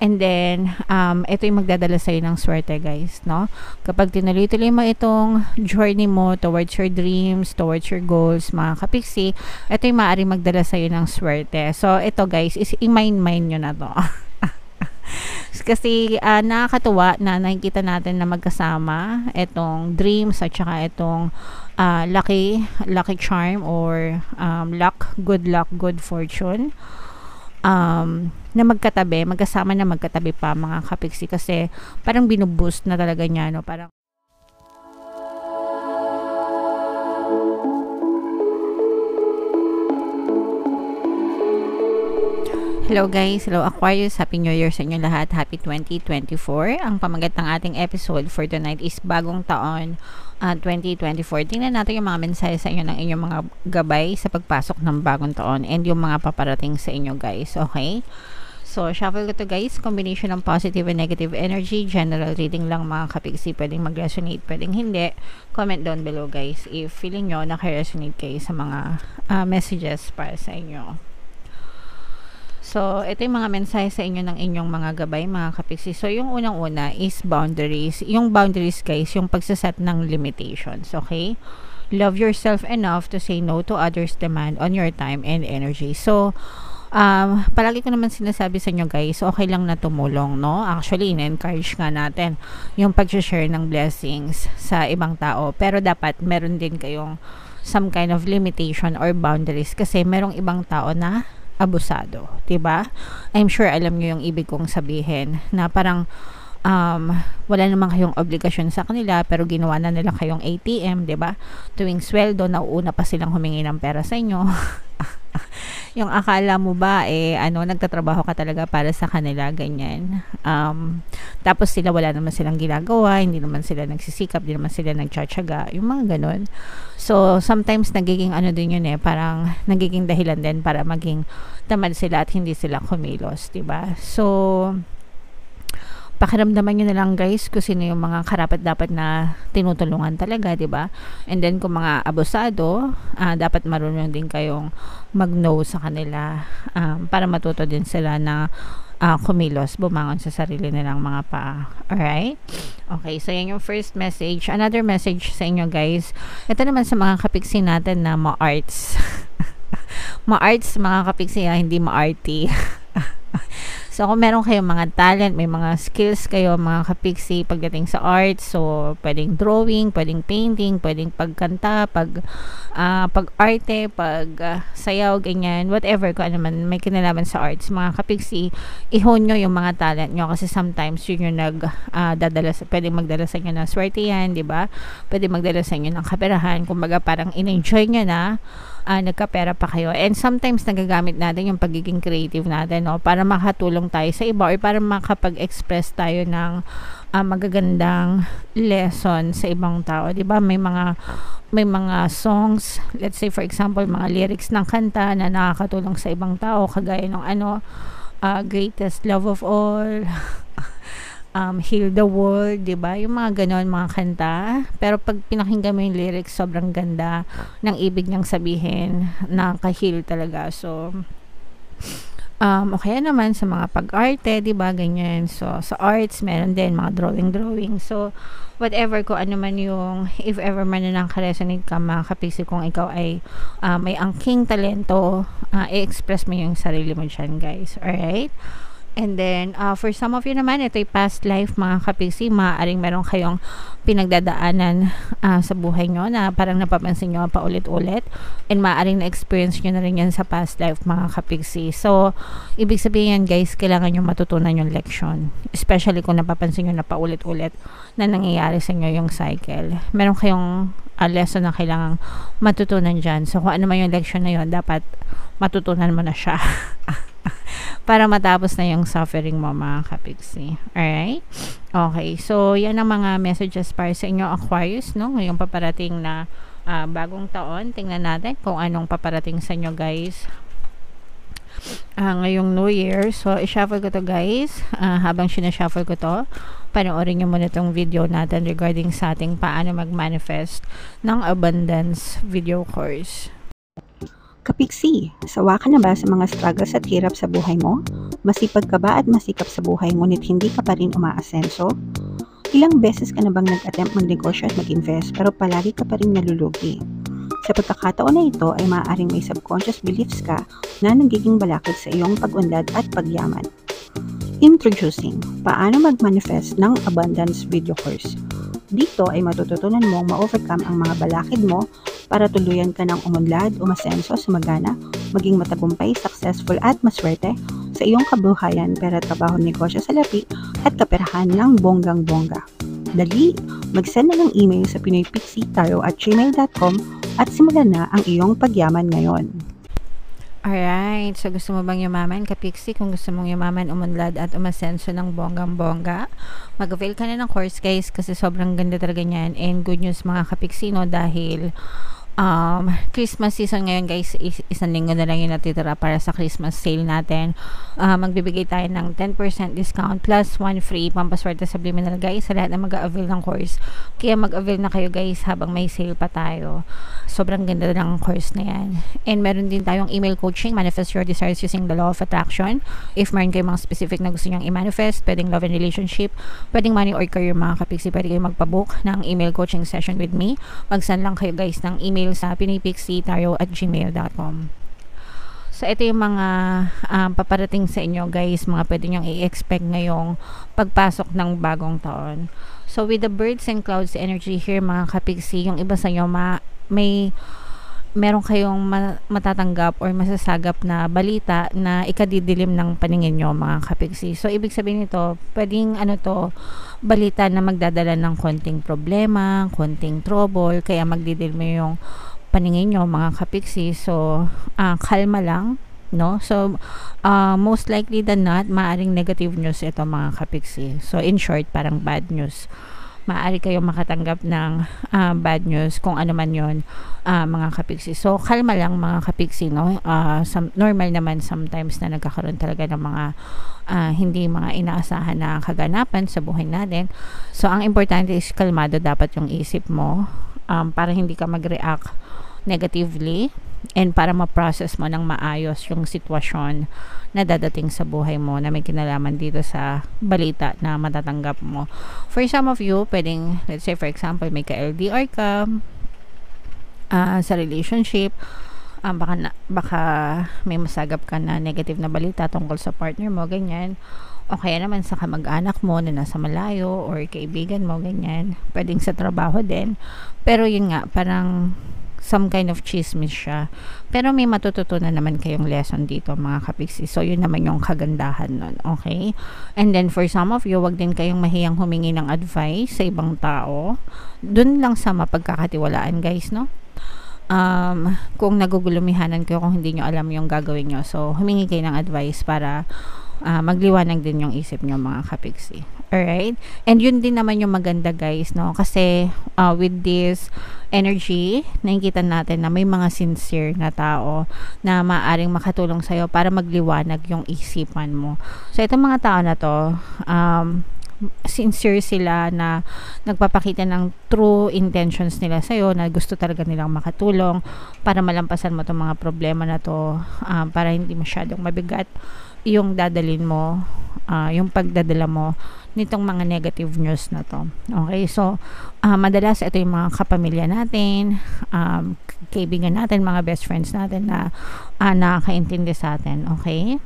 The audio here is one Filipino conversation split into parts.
And then, ito yung magdadala sa'yo ng swerte, guys, no? Kapag tinuloy-tuloy mo itong journey mo towards your dreams, towards your goals, mga kapiksi, ito yung maaaring magdala sa'yo ng swerte. So, ito, guys, is i-mind nyo na to. Kasi, nakakatuwa na nakikita natin na magkasama itong dreams at saka itong lucky charm or good luck, good fortune. Na magkasama na magkatabi pa, mga kapiksi, kasi parang binuboost na talaga niya, no? Parang hello guys, hello Aquarius, Happy New Year sa inyo lahat, Happy 2024. Ang pamagat ng ating episode for tonight is bagong taon 2024. Tingnan natin yung mga mensahe sa inyo ng inyong mga gabay sa pagpasok ng bagong taon and yung mga paparating sa inyo, guys, okay? So, shuffle ko to, guys, combination ng positive and negative energy, general reading lang, mga kapiksi, pwedeng mag-resonate, pwedeng hindi. Comment down below, guys, if feeling nyo naka-resonate kayo sa mga messages para sa inyo. So, ito yung mga mensahe sa inyo ng inyong mga gabay, mga kapiksi. So, yung unang-una is boundaries. Yung boundaries, guys, yung pagsaset ng limitations, okay? Love yourself enough to say no to others' demand on your time and energy. So, palagi ko naman sinasabi sa inyo, guys, okay lang na tumulong, no? Actually, in-encourage nga natin yung pag-share ng blessings sa ibang tao. Pero dapat meron din kayong some kind of limitation or boundaries kasi merong ibang tao na abusado, 'di ba? I'm sure alam niyo yung ibig kong sabihin na parang wala naman kayong obligasyon sa kanila pero ginawa na nila kayong ATM, 'di ba? Tuwing sweldo nauuna pa silang humingi ng pera sa inyo. Yung akala mo ba nagtatrabaho ka talaga para sa kanila, ganyan. Tapos sila wala naman silang ginagawa, hindi naman sila nagsisikap, hindi naman sila nagtsatsaga, yung mga ganun. So sometimes nagiging din yun, parang nagiging dahilan din para maging tamad sila at hindi sila kumilos, 'di ba? So pakiramdaman nyo na lang, guys, kung sino yung mga karapat dapat na tinutulungan talaga, 'di ba? And then kung mga abusado, dapat marunong din kayong mag-no sa kanila para matuto din sila na kumilos, bumangon sa sarili nilang mga paa. Alright? Okay, so yan yung first message. Another message sa inyo, guys. Ito naman sa mga kapiksi natin na ma-arts. Ma-arts, mga kapiksi, hindi ma-arty. So, kung meron kayong mga talent, may mga skills kayo, mga kapiksi, pagdating sa art, so, pwedeng drawing, pwedeng painting, pwedeng pagkanta, pag-arte, sayaw, ganyan, whatever, kung ano man, may kinalaman sa arts, mga kapiksi, ihon nyo yung mga talent nyo, kasi sometimes, yun yung pwedeng magdala sa inyo ng swerte yan, di ba? Pwedeng magdala sa inyo ng kaperahan, kumbaga parang in-enjoy nyo na, nagkapera pa kayo. And sometimes nagagamit natin yung pagiging creative natin, no, para makatulong tayo sa iba or para makapag-express tayo ng magagandang lesson sa ibang tao, 'di ba? May mga songs, let's say for example, mga lyrics ng kanta na nakakatulong sa ibang tao, kagaya ng greatest love of all, heal the world, 'di ba? Yung mga ganon, mga kanta. Pero pag pinakinggan mo yung lyrics, sobrang ganda ng ibig niyang sabihin, nakaka-heal talaga. So okay naman sa mga pag-arte, 'di ba? Ganyan. So sa arts, meron din mga drawing. So whatever, kung ano man yung, if ever man na nakaresonate ka, mga kapiksi, kung ikaw ay may angking talento, i-express mo yung sarili mo dyan, guys. Alright? And then, for some of you naman, ito yung past life, mga kapiksi. Maaaring meron kayong pinagdadaanan sa buhay nyo na parang napapansin nyo paulit-ulit. And maaaring na-experience nyo na rin yan sa past life, mga kapiksi. So, ibig sabihin yan, guys, kailangan nyo matutunan yung leksyon. Especially kung napapansin nyo na paulit-ulit na nangyayari sa inyo yung cycle. Meron kayong lesson na kailangang matutunan dyan. So, kung ano man yung leksyon na yun, dapat matutunan mo na siya. Para matapos na yung suffering mo, mga kapiksi. Alright? Okay. So, yan ang mga messages para sa inyo, Aquarius, no? Ngayong paparating na bagong taon. Tingnan natin kung anong paparating sa inyo, guys. Ngayong New Year. So, i-shuffle ko to, guys. Habang sinashuffle ko to, panoorin nyo muna itong video natin regarding sa ating paano mag-manifest ng abundance video course. Kapiksi, sawa ka na ba sa mga struggles at hirap sa buhay mo? Masipag ka ba at masikap sa buhay ngunit hindi ka pa rin umaasenso? Ilang beses ka na bang nag-attempt magnegosyo at mag-invest pero palagi ka pa rin nalulugi? Sa pagkakataon na ito ay maaaring may subconscious beliefs ka na nagiging balakid sa iyong pag-unlad at pagyaman. Introducing, paano mag-manifest ng abundance video course. Dito ay matututunan mong ma-overcome ang mga balakid mo para tuluyan ka ng umunlad, umasenso, sumagana, maging matagumpay, successful at maswerte sa iyong kabuhayan, pera, trabaho, negosyo, salapi at kaperahan ng bonggang-bongga. Dali, mag-send na ng email sa pinoypixitaro@gmail.com at simulan na ang iyong pagyaman ngayon. Alright, so gusto mo bang yumaman, kapiksi? Kung gusto mong yumaman, umunlad at umasenso ng bonggang-bongga, mag-avail ka na ng course guys kasi sobrang ganda talaga niyan. And good news mga kapiksi, no, dahil Christmas season ngayon guys, isang linggo na lang yung natitira para sa Christmas sale natin. Magbibigay tayo ng 10% discount plus 1 free pampaswerte subliminal guys sa lahat na mag-avail ng course. Kaya mag-avail na kayo guys habang may sale pa tayo. Sobrang ganda ng course na yan. And meron din tayong email coaching, manifest your desires using the law of attraction. If meron kayo mga specific na gusto nyong i-manifest, pwedeng love and relationship, pwedeng money or career mga kapiksi, pwede kayo magpabook ng email coaching session with me. Mag-send lang kayo guys ng email sa pinoypixitaro@gmail.com. So ito yung mga paparating sa inyo guys, mga pwede nyong i-expect ngayong pagpasok ng bagong taon. So with the birds and clouds energy here mga kapiksi, yung iba sa inyo meron kayong matatanggap or masasagap na balita na ikadidilim ng paningin nyo mga kapiksi. So ibig sabihin nito, pwedeng balita na magdadala ng konting problema, konting trouble, kaya magdidilim yung paningin nyo mga kapiksi. So kalma lang, no? So most likely than not, maaring negative news ito mga kapiksi. So in short, parang bad news. Maaari kayong makatanggap ng bad news kung ano man yon mga kapiksi. So kalma lang mga kapiksi, no? Normal naman sometimes na nagkakaroon talaga ng mga hindi mga inaasahan na kaganapan sa buhay natin. So ang importante is kalmado dapat yung isip mo para hindi ka mag-react negatively and para ma-process mo ng maayos yung sitwasyon na dadating sa buhay mo na may kinalaman dito sa balita na matatanggap mo. For some of you, pwedeng, let's say for example, may ka-LDR ka sa relationship, baka may masagap ka na negative na balita tungkol sa partner mo, ganyan. O kaya naman sa kamag-anak mo na nasa malayo or kaibigan mo, ganyan. Pwedeng sa trabaho din. Pero yun nga, parang some kind of chismis siya. Pero may matututunan naman kayong lesson dito mga kapiksi. So yun naman yung kagandahan nun. Okay? And then for some of you, wag din kayong mahiyang humingi ng advice sa ibang tao. Dun lang sa mapagkakatiwalaan guys, no? Kung nagugulumihanan kayo, kung hindi nyo alam yung gagawin nyo, so humingi kayo ng advice para magliwanag din yung isip nyo mga kapiksi. Alright? And yun din naman yung maganda guys, no? Kasi with this energy, nakikita natin na may mga sincere na tao na maaring makatulong sa'yo para magliwanag yung isipan mo. So itong mga tao na to, sincere sila na nagpapakita ng true intentions nila sa'yo, na gusto talaga nilang makatulong para malampasan mo itong mga problema na to, para hindi masyadong mabigat yung dadalin mo, yung pagdadala mo nitong mga negative news na to. Okay, so madalas ito yung mga kapamilya natin, kaibigan natin, mga best friends natin na nakakaintindi sa atin. Okay,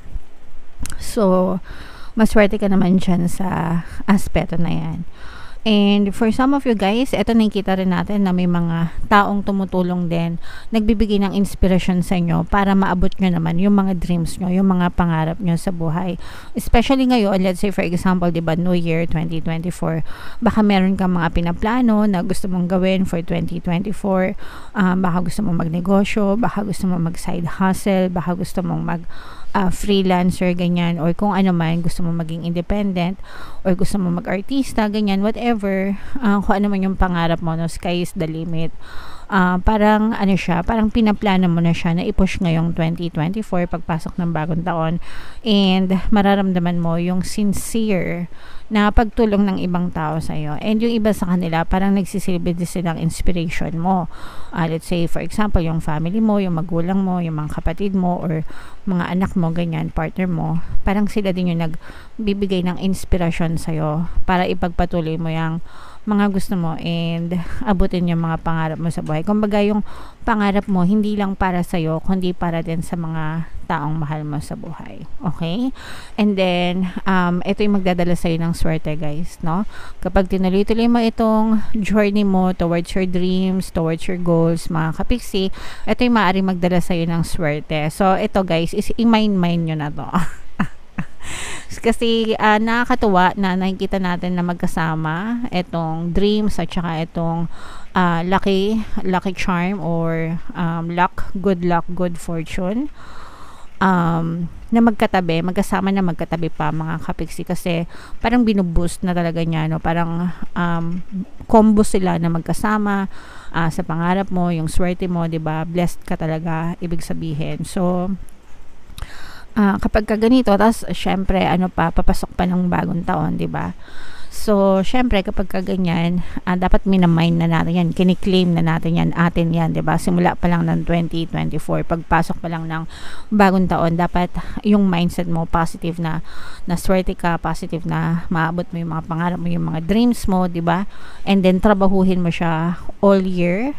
so maswerte ka naman dyan sa aspeto na yan. And for some of you guys, eto nakikita rin natin na may mga taong tumutulong din, nagbibigay ng inspirasyon sa inyo para maabot nyo naman yung mga dreams nyo, yung mga pangarap nyo sa buhay. Especially ngayon, let's say for example, diba, New Year 2024, baka meron kang mga pinaplano na gusto mong gawin for 2024, baka gusto mong magnegosyo, baka gusto mong mag side hustle, baka gusto mong mag freelancer, ganyan, or kung ano man, gusto mo maging independent, or gusto mo mag-artista, ganyan, whatever, kung ano man yung pangarap mo, no, sky is the limit. parang ano siya, parang pinaplano mo na siya na i-push ngayong 2024 pagpasok ng bagong taon, and mararamdaman mo yung sincere na pagtulong ng ibang tao sa iyo, and yung iba sa kanila parang nagsisilbi din silang inspiration mo. Let's say for example yung family mo, yung magulang mo, yung mga kapatid mo, or mga anak mo, ganyan, partner mo, parang sila din yung nagbibigay ng inspirasyon sa iyo para ipagpatuloy mo yung mga gusto mo and abutin yung mga pangarap mo sa buhay. Kumbaga yung pangarap mo hindi lang para sa iyo, kundi para din sa mga taong mahal mo sa buhay. Okay? And then ito yung magdadala sa iyo ng swerte, guys, no? Kapag tinuloy-tuloy mo itong journey mo towards your dreams, towards your goals, mga kapiksi, ito yung maaaring magdala sa iyo ng swerte. So ito, guys, is i-mind nyo na to. Kasi nakakatuwa na nakikita natin na magkasama itong dreams at saka itong lucky charm or good luck, good fortune, na magkasama na magkatabi pa, mga kapiksi, kasi parang binuboost na talaga niya, no? Parang combo sila na magkasama sa pangarap mo, yung swerte mo, 'di ba? Blessed ka talaga, ibig sabihin. So kapag ka ganito, tas syempre papasok pa ng bagong taon, 'di ba? So syempre kapag ka ganyan, dapat minamind na natin yan, kini-claim na natin yan, atin yan, 'di ba? Simula pa lang ng 2024, pagpasok pa lang ng bagong taon, dapat yung mindset mo positive na swerte ka, positive na maabot mo yung mga pangarap mo, yung mga dreams mo, 'di ba? And then trabahuhin mo siya all year.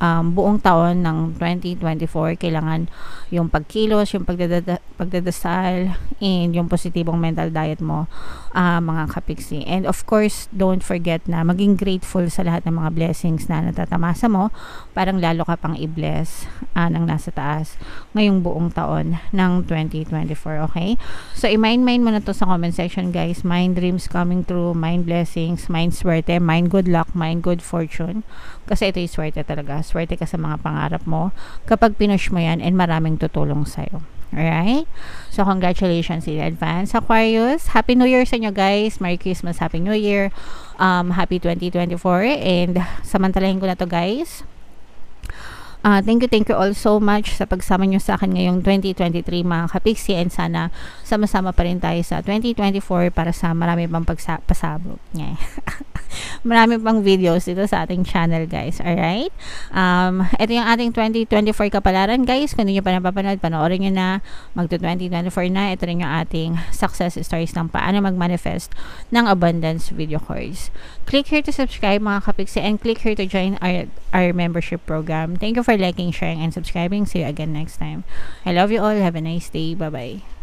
Buong taon ng 2024, kailangan yung pagkilos, yung pagdadasal, and yung positibong mental diet mo, mga kapiksi. And of course, don't forget na maging grateful sa lahat ng mga blessings na natatamasa mo, parang lalo ka pang i-bless ng nasa taas ngayong buong taon ng 2024, okay? So, i-mind mo na to sa comment section, guys. Mind dreams coming true, mind blessings, mind swerte, mind good luck, mind good fortune. Kasi ito yung swerte talaga. Swerte ka sa mga pangarap mo kapag pinush mo yan, and maraming tutulong sa'yo. Alright? So, congratulations in advance, Aquarius. Happy New Year sa inyo, guys. Merry Christmas, Happy New Year. Happy 2024. And samantalahin ko na to, guys. Thank you all so much sa pagsama nyo sa akin ngayong 2023, mga kapiksi, and sana sama-sama pa rin tayo sa 2024 para sa marami pang pasabog. Yeah. Marami pang videos dito sa ating channel, guys. Alright? Ito yung ating 2024 kapalaran, guys. Kung hindi nyo pa napapanood, panoorin nyo na. Magto-2024 na. Ito rin yung ating success stories ng paano mag-manifest ng abundance video course. Click here to subscribe, mga kapiksi, and click here to join our membership program. Thank you for liking, sharing, and subscribing. See you again next time. I love you all. Have a nice day. Bye-bye.